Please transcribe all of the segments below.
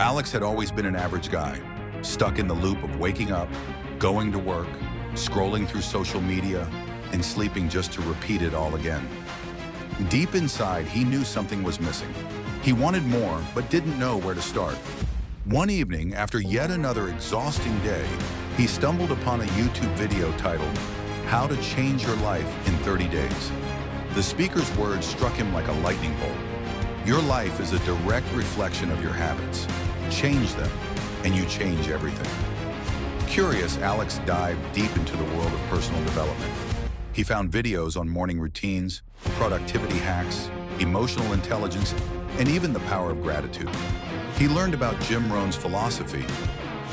Alex had always been an average guy, stuck in the loop of waking up, going to work, scrolling through social media, and sleeping just to repeat it all again. Deep inside, he knew something was missing. He wanted more, but didn't know where to start. One evening, after yet another exhausting day, he stumbled upon a YouTube video titled, "How to Change Your Life in 30 Days." The speaker's words struck him like a lightning bolt. Your life is a direct reflection of your habits. Change them, and you change everything. Curious, Alex dived deep into the world of personal development. He found videos on morning routines, productivity hacks, emotional intelligence, and even the power of gratitude. He learned about Jim Rohn's philosophy: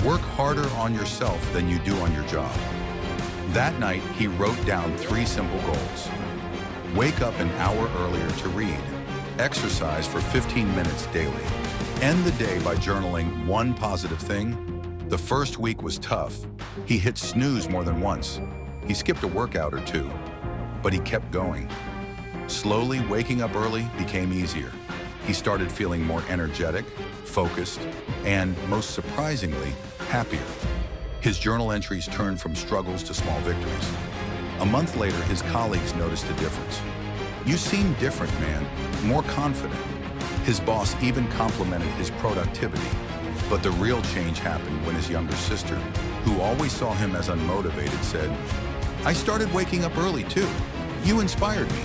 work harder on yourself than you do on your job. That night, he wrote down 3 simple goals. Wake up an hour earlier to read. Exercise for 15 minutes daily. End the day by journaling one positive thing. The first week was tough. He hit snooze more than once. He skipped a workout or 2, but he kept going. Slowly, waking up early became easier. He started feeling more energetic, focused, and, most surprisingly, happier. His journal entries turned from struggles to small victories. A month later, his colleagues noticed a difference. "You seem different, man, more confident." His boss even complimented his productivity. But the real change happened when his younger sister, who always saw him as unmotivated, said, "I started waking up early too. You inspired me."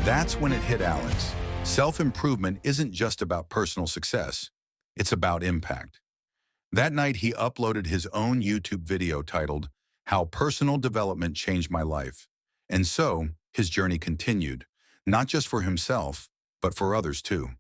That's when it hit Alex. Self-improvement isn't just about personal success. It's about impact. That night, he uploaded his own YouTube video titled, "How Personal Development Changed My Life." And so, his journey continued, not just for himself, but for others too.